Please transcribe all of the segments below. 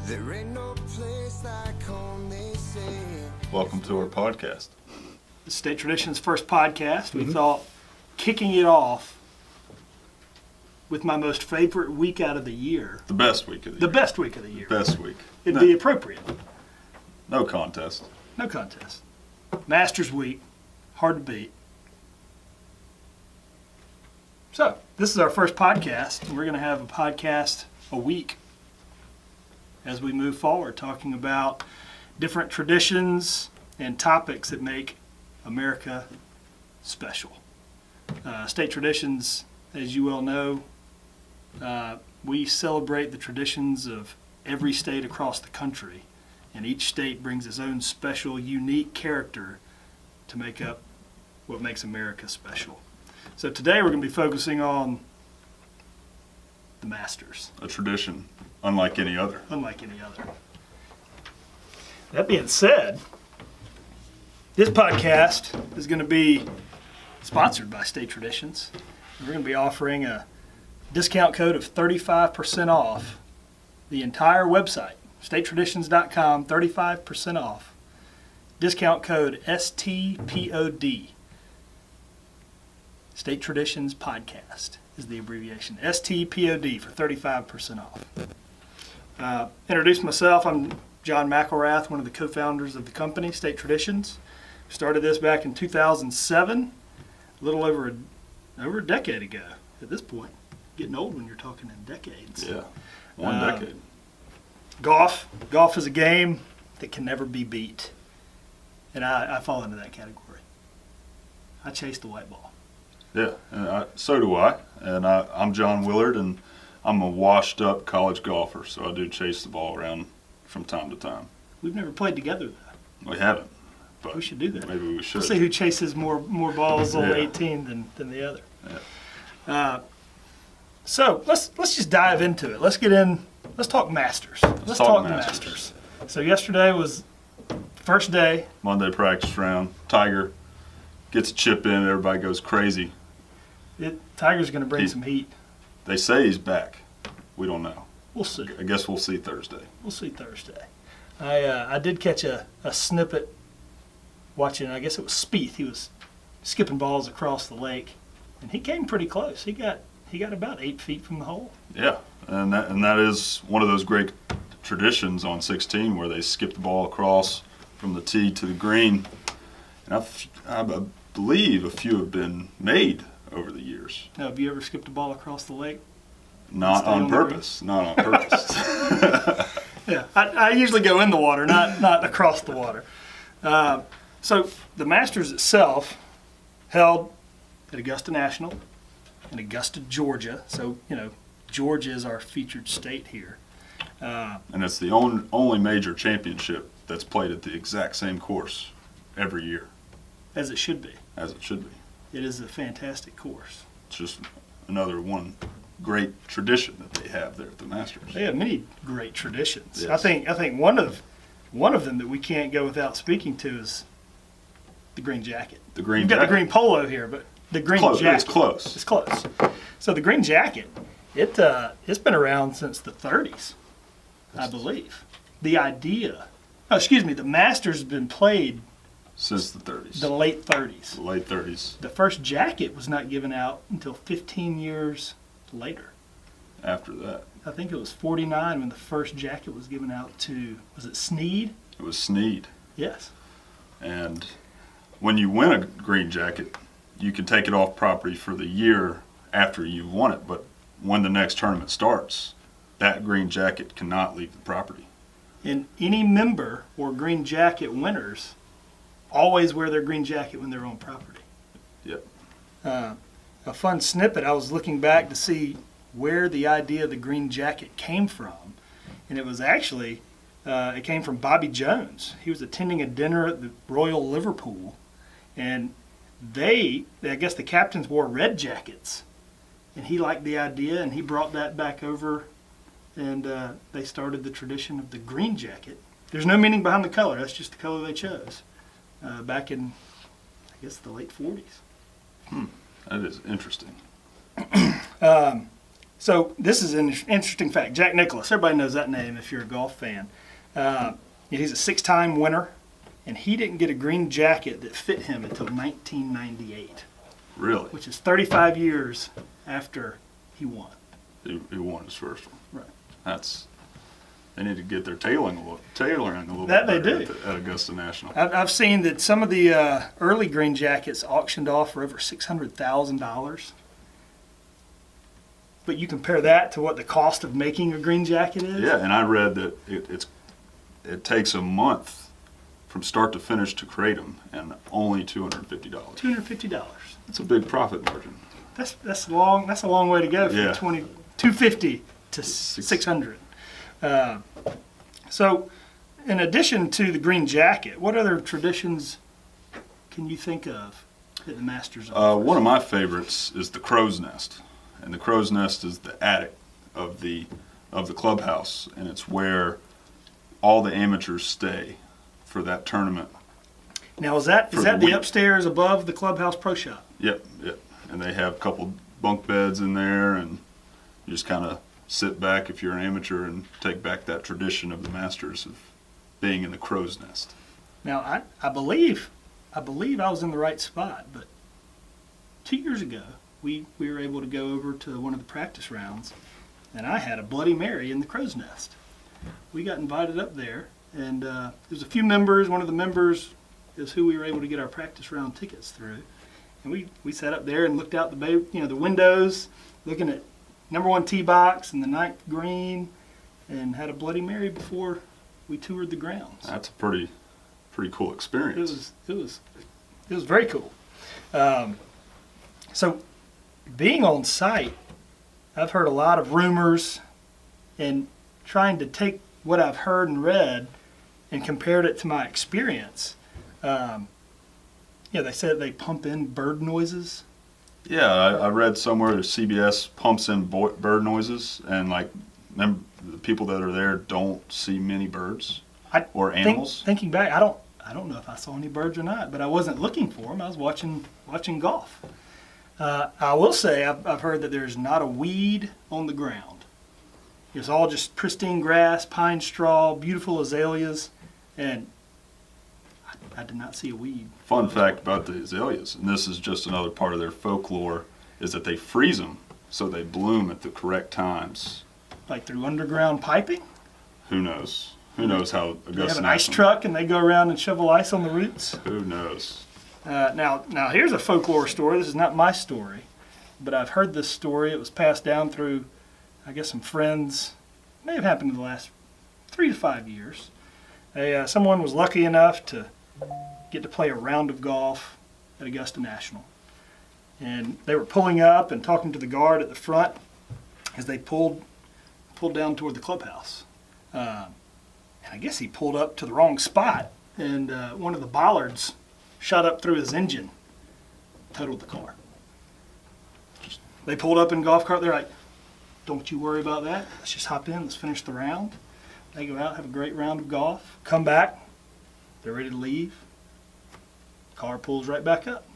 There ain't no place like home, they say. Welcome to our podcast. The State Traditions' first podcast. We thought kicking it off with my most favorite week out of the year. The best week of the year. The best week of the year. Best week. It'd be appropriate. No contest. No contest. Masters week. Hard to beat. So, this is our first podcast. We're going to have a podcast a week as we move forward, talking about different traditions and topics that make America special. State Traditions, as you well know, we celebrate the traditions of every state across the country, and each state brings its own special, unique character to make up what makes America special. So today we're going to be focusing on the Masters. A tradition unlike any other. Unlike any other. That being said, this podcast is going to be sponsored by State Traditions. We're going to be offering a discount code of 35% off the entire website, statetraditions.com, 35% off. Discount code STPOD. State Traditions Podcast is the abbreviation. STPOD for 35% off. Introduce myself. I'm John McElrath, one of the co-founders of the company, State Traditions. Started this back in 2007, a little over a decade ago at this point. Getting old when you're talking in decades. Yeah, one decade. Golf is a game that can never be beat. And I fall into that category. I chase the white ball. Yeah, and so do I. And I'm John Willard, and I'm a washed-up college golfer, so I do chase the ball around from time to time. We've never played together, though. We haven't, but we should do that. Maybe we should. We'll see who chases more balls on 18 than the other. Yeah. So let's just dive into it. Let's get in. Let's talk Masters. Let's talk Masters. So yesterday was first day. Monday practice round. Tiger gets a chip in. Everybody goes crazy. Tiger's going to bring some heat. They say he's back. We don't know. We'll see. I guess we'll see Thursday. We'll see Thursday. I did catch a snippet watching, I guess it was Spieth. He was skipping balls across the lake, and he came pretty close. He got about 8 feet from the hole. Yeah, and that is one of those great traditions on 16 where they skip the ball across from the tee to the green. And I believe a few have been made over the years. Now, have you ever skipped a ball across the lake? Not on purpose. Not on purpose. Yeah, I usually go in the water, not across the water. So the Masters itself held at Augusta National in Augusta, Georgia. So, Georgia is our featured state here. And it's the only major championship that's played at the exact same course every year. As it should be. As it should be. It is a fantastic course. It's just another one great tradition that they have there at the Masters. They have many great traditions. Yes. I think one of them that we can't go without speaking to is the green jacket. The green You've jacket. got the green polo here, but the green jacket. It's close. It's close. So the green jacket, it's been around since the 30s, I believe. The Masters has been played since the 30s. The late 30s. The late 30s. The first jacket was not given out until 15 years later. After that. I think it was 49 when the first jacket was given out to, was it Snead? It was Snead. Yes. And when you win a green jacket, you can take it off property for the year after you've won it. But when the next tournament starts, that green jacket cannot leave the property. And any member or green jacket winners always wear their green jacket when they're on property. Yep. A fun snippet, I was looking back to see where the idea of the green jacket came from. And it was actually, it came from Bobby Jones. He was attending a dinner at the Royal Liverpool. And I guess the captains wore red jackets. And he liked the idea, and he brought that back over. And they started the tradition of the green jacket. There's no meaning behind the color. That's just the color they chose. Back in, I guess, the late 40s. That is interesting. So this is an interesting fact. Jack Nicklaus, everybody knows that name if you're a golf fan. He's a 6-time winner, and he didn't get a green jacket that fit him until 1998. Really? Which is 35 years after he won. He won his first one. Right. They need to get their tailoring a little That bit they better do. at Augusta National. I've seen that some of the early green jackets auctioned off for over $600,000. But you compare that to what the cost of making a green jacket is. Yeah, and I read that it takes a month from start to finish to create them, and only $250. $250. That's a big profit margin. That's long. That's a long way to go from Yeah. 250 to 600. So, in addition to the green jacket, what other traditions can you think of at the Masters? One of my favorites is the crow's nest, and the crow's nest is the attic of the clubhouse, and it's where all the amateurs stay for that tournament. Now, is that for the the week. upstairs above the clubhouse pro shop? Yep. And they have a couple bunk beds in there, and you just kind of sit back if you're an amateur and take back that tradition of the Masters of being in the crow's nest. Now, I believe I was in the right spot, but 2 years ago we were able to go over to one of the practice rounds, and I had a Bloody Mary in the crow's nest. We got invited up there, and there's a few members. One of the members is who we were able to get our practice round tickets through, and we sat up there and looked out the windows, looking at number 1 tee box and the 9th green, and had a Bloody Mary before we toured the grounds. That's a pretty cool experience. It was very cool. So, being on site, I've heard a lot of rumors, and trying to take what I've heard and read and compared it to my experience. They said they pump in bird noises. Yeah, I read somewhere that CBS pumps in bird noises, and the people that are there don't see many birds or animals. Thinking back, I don't know if I saw any birds or not, but I wasn't looking for them. I was watching golf. I will say I've heard that there's not a weed on the ground. It's all just pristine grass, pine straw, beautiful azaleas, and I did not see a weed. Fun fact about the azaleas, and this is just another part of their folklore, is that they freeze them so they bloom at the correct times. Like through underground piping? Who knows? Who knows how Augusta They have an ice National- truck and they go around and shovel ice on the roots? Who knows? Now here's a folklore story. This is not my story, but I've heard this story. It was passed down through, I guess, some friends. It may have happened in the last 3 to 5 years. Someone was lucky enough to get to play a round of golf at Augusta National. And they were pulling up and talking to the guard at the front as they pulled down toward the clubhouse. And I guess he pulled up to the wrong spot, and one of the bollards shot up through his engine, totaled the car. They pulled up in a golf cart. They're like, "Don't you worry about that. Let's just hop in. Let's finish the round." They go out, have a great round of golf, come back. They're ready to leave. Car pulls right back up.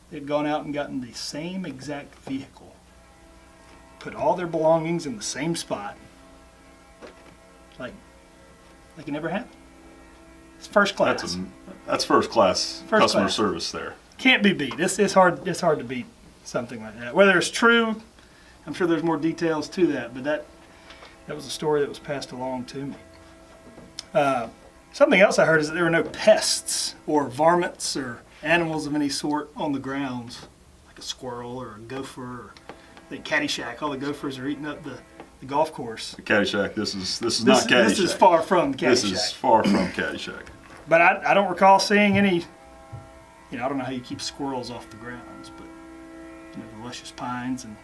They'd gone out and gotten the same exact vehicle, put all their belongings in the same spot, like it never happened. It's first class. That's first class customer service there. Can't be beat. It's hard to beat something like that. Whether it's true, I'm sure there's more details to that, but that was a story that was passed along to me. Something else I heard is that there were no pests or varmints or animals of any sort on the grounds, like a squirrel or a gopher or the Caddyshack. All the gophers are eating up the golf course. The Caddyshack. This is not Caddyshack. This is far from Caddyshack. This is far from Caddyshack. But I don't recall seeing any. I don't know how you keep squirrels off the grounds, but the luscious pines and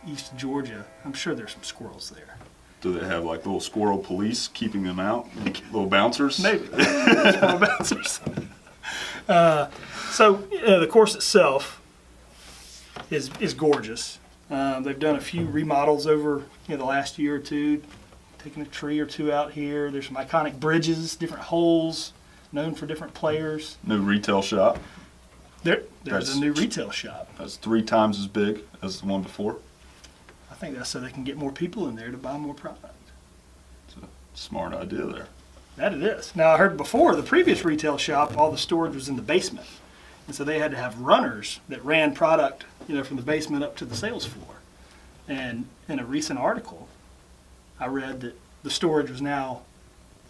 East Georgia, I'm sure there's some squirrels there. Do they have little squirrel police keeping them out? Little bouncers? Maybe. Squirrel bouncers. So the course itself is gorgeous. They've done a few remodels over the last year or two, taking a tree or two out here. There's some iconic bridges, different holes, known for different players. New retail shop. There's a new retail shop. That's 3 times as big as the one before. think that's so they can get more people in there to buy more product. It's a smart idea there. That it is. Now, I heard before, the previous retail shop, all the storage was in the basement. And so they had to have runners that ran product, from the basement up to the sales floor. And in a recent article, I read that the storage was now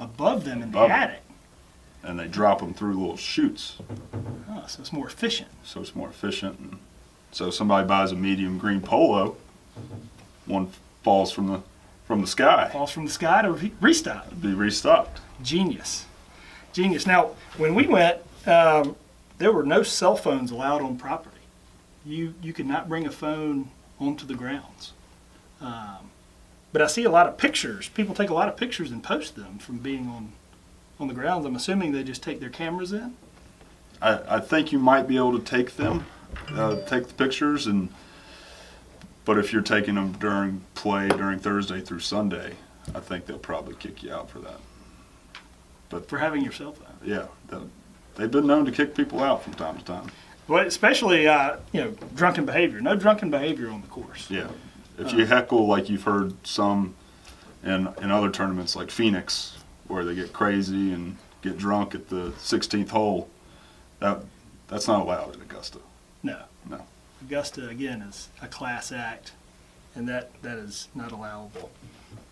above them in the Above them. attic. And they drop them through little chutes. Oh, so it's more efficient. So it's more efficient. And so if somebody buys a medium green polo, one falls from the sky. Falls from the sky to restock. It'd be restocked. Genius. Now, when we went, there were no cell phones allowed on property. You could not bring a phone onto the grounds. But I see a lot of pictures. People take a lot of pictures and post them from being on the grounds. I'm assuming they just take their cameras in. I think you might be able to take them, take the pictures, but if you're taking them during Thursday through Sunday, I think they'll probably kick you out for that. But For having your cell phone. yeah, they've been known to kick people out from time to time. Well, especially, drunken behavior. No drunken behavior on the course. Yeah, if you heckle like you've heard some in other tournaments like Phoenix, where they get crazy and get drunk at the 16th hole, that's not allowed at Augusta. No. No. Augusta, again, is a class act, and that is not allowable.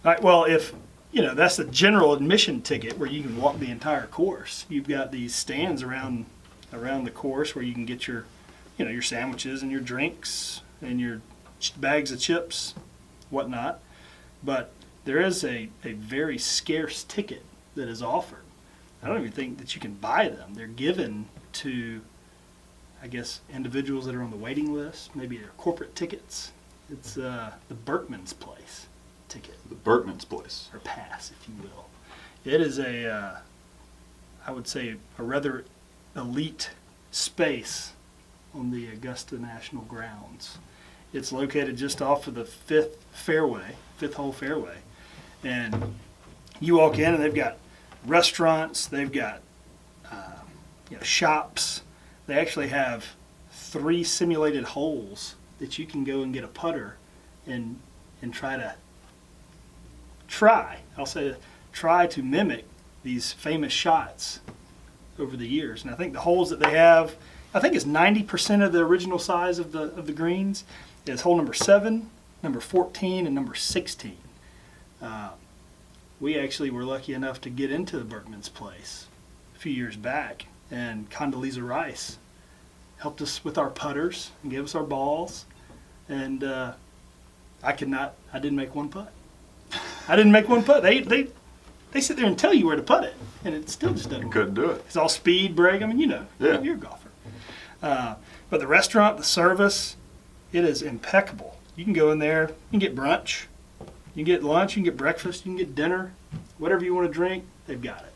All right, well, if, that's the general admission ticket where you can walk the entire course. You've got these stands around the course where you can get your sandwiches and your drinks and your bags of chips, whatnot. But there is a very scarce ticket that is offered. I don't even think that you can buy them. They're given to, I guess, individuals that are on the waiting list. Maybe they're corporate tickets. It's the Berkman's Place ticket. The Berkman's Place. Or pass, if you will. It is I would say, a rather elite space on the Augusta National grounds. It's located just off of the fifth hole fairway. And you walk in and they've got restaurants, they've got shops. They actually have 3 simulated holes that you can go and get a putter and try to mimic these famous shots over the years. And I think the holes that they have, I think it's 90% of the original size of the greens. It's hole number 7, number 14, and number 16. We actually were lucky enough to get into the Berkman's Place a few years back, and Condoleezza Rice helped us with our putters and gave us our balls, and I didn't make one putt. I didn't make one putt. They sit there and tell you where to putt it, and it still just doesn't work. Couldn't do it. It's all speed, break. I mean, Yeah. you're a golfer. But the restaurant, the service, it is impeccable. You can go in there, you can get brunch, you can get lunch, you can get breakfast, you can get dinner, whatever you want to drink, they've got it.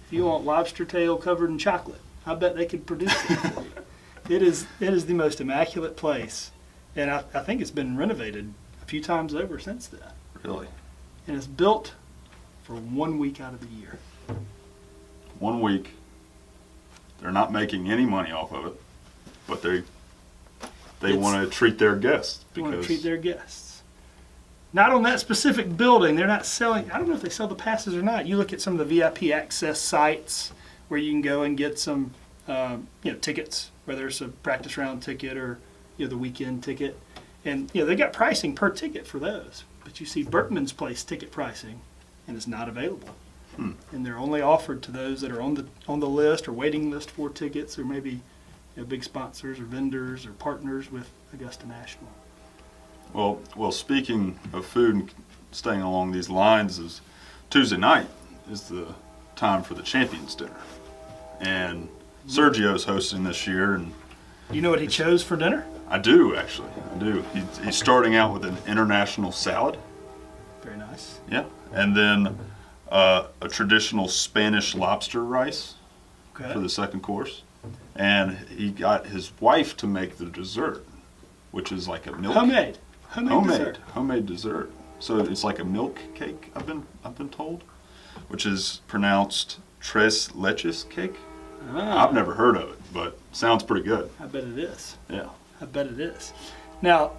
If you want lobster tail covered in chocolate, I bet they could produce it for you. It is the most immaculate place, and I think it's been renovated a few times over since then. Really? And it's built for 1 week out of the year. 1 week. They're not making any money off of it, but they want to treat their guests. They want to treat their guests. Not on that specific building. They're not selling. I don't know if they sell the passes or not. You look at some of the VIP access sites where you can go and get some, tickets, whether it's a practice round ticket or the weekend ticket, and they got pricing per ticket for those. But you see Berkman's Place ticket pricing, and it's not available. And they're only offered to those that are on the list or waiting list for tickets, or maybe big sponsors or vendors or partners with Augusta National. Well, speaking of food and staying along these lines, is Tuesday night is the time for the Champions Dinner, and Sergio's hosting this year. And you know what he chose for dinner? I do, actually. I do. He's starting out with an international salad. Very nice. Yeah, and then a traditional Spanish lobster rice for the second course, and he got his wife to make the dessert, which is like a milk homemade dessert. So it's like a milk cake. I've been told, which is pronounced tres leches cake. I've never heard of it, but sounds pretty good. I bet it is. Yeah. I bet it is. Now,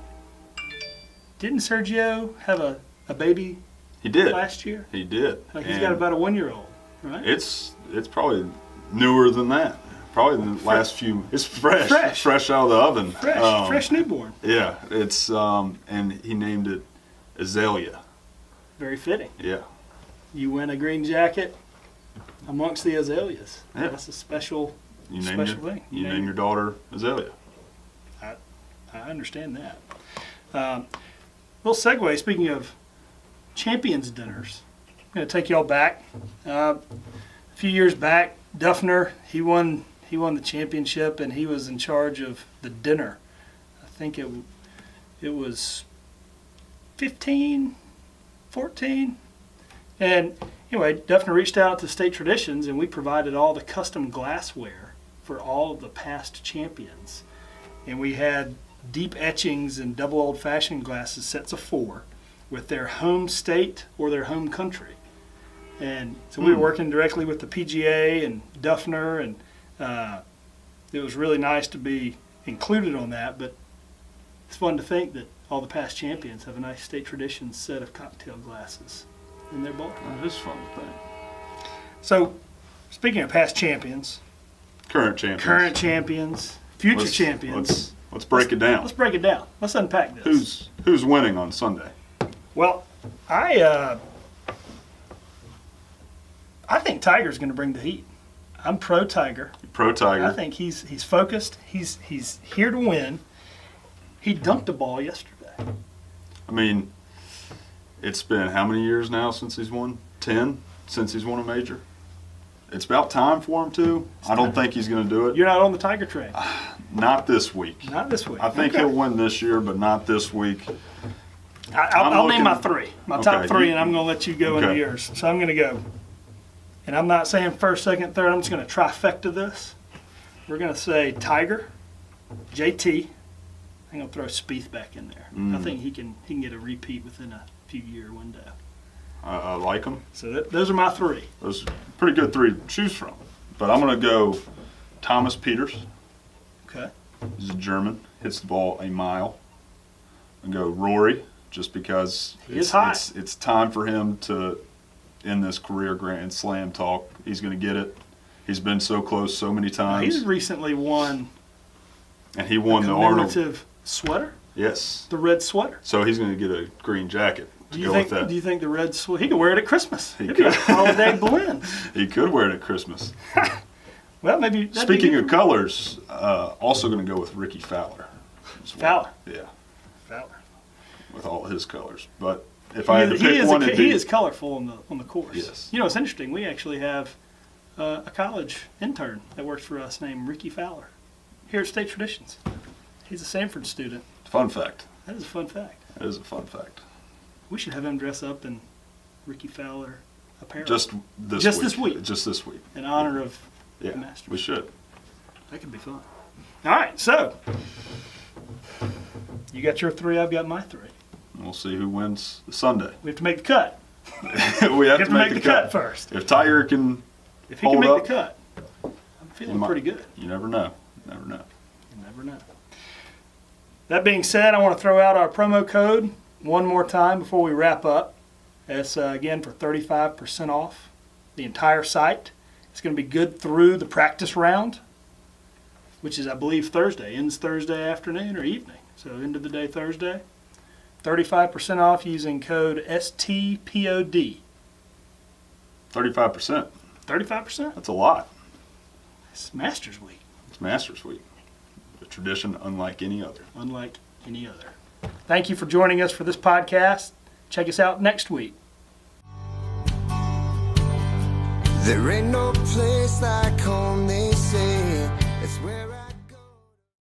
Didn't Sergio have a baby He did. last year? He did. Like he's got about a 1-year-old, right? It's probably newer than that. Probably in the last few. It's fresh out of the oven. Fresh newborn. Yeah, it's and he named it Azalea. Very fitting. Yeah. You win a green jacket amongst the azaleas. Yeah. That's a special You name your daughter Azalea. I understand that. Little segue. Speaking of champions dinners, I'm going to take y'all back. A few years back, Duffner he won the championship, and he was in charge of the dinner. I think it was 15, 14, and anyway, Duffner reached out to State Traditions, and we provided all the custom glassware for all of the past champions, and we had deep etchings and double old-fashioned glasses, sets of 4, with their home state or their home country. And so we were working directly with the PGA and Duffner, and it was really nice to be included on that. But it's fun to think that all the past champions have a nice State Traditions set of cocktail glasses in their bowl. That is fun to think. So, speaking of past champions, Current champions, future champions. Let's break it down. Let's break it down. Let's unpack this. Who's winning on Sunday? Well, I think Tiger's going to bring the heat. I'm pro Tiger. Pro Tiger. I think he's focused. He's here to win. He dunked a ball yesterday. I mean, it's been how many years now since he's won? 10 since he's won a major. It's about time for him to. I don't think he's going to do it. You're not on the Tiger train. Not this week. Not this week. I think he'll win this year, but not this week. I'll name my 3, my top Okay, 3, and I'm going to let you go into Okay. yours. So I'm going to go, and I'm not saying first, second, third. I'm just going to trifecta this. We're going to say Tiger, JT. I'm going to throw Spieth back in there. I think he can get a repeat within a few-year window. I like him. So those are my 3. Those are pretty good 3 to choose from. But I'm going to go Thomas Peters. Okay. He's a German. Hits the ball a mile. I'm going to go Rory, just because it's time for him to end this career Grand Slam talk. He's going to get it. He's been so close so many times. He's recently won. And he won a the Arnold. commemorative sweater. Yes. The red sweater. So he's going to get a green jacket to go with that. Do you think the red sweater? He could wear it at Christmas. He It'd be a could. holiday blend. He could wear it at Christmas. Well, maybe. Speaking of colors, also going to go with Ricky Fowler. as well. Fowler. Yeah, Fowler. with all his colors. But if I had to pick one, he is colorful on the course. Yes. You know, it's interesting. We actually have a college intern that works for us named Ricky Fowler here at State Traditions. He's a Sanford student. Fun fact. That is a fun fact. That is a fun fact. We should have him dress up in Ricky Fowler apparel. Just this week. Just this week. In honor of Yeah, the Masters. we should. That could be fun. All right, so you got your 3, I've got my 3. We'll see who wins Sunday. We have to make the cut. We have to make the cut first. If Tiger can If he can hold make up, the cut, I'm feeling pretty good. You never know. Never know. You never know. That being said, I want to throw out our promo code one more time before we wrap up. It's again for 35% off the entire site. It's going to be good through the practice round, which is, I believe, Thursday. Ends Thursday afternoon or evening. So end of the day Thursday. 35% off using code STPOD. 35%. 35%? That's a lot. It's Masters Week. It's Masters Week. A tradition unlike any other. Unlike any other. Thank you for joining us for this podcast. Check us out next week. There ain't no place like home, they say. It's where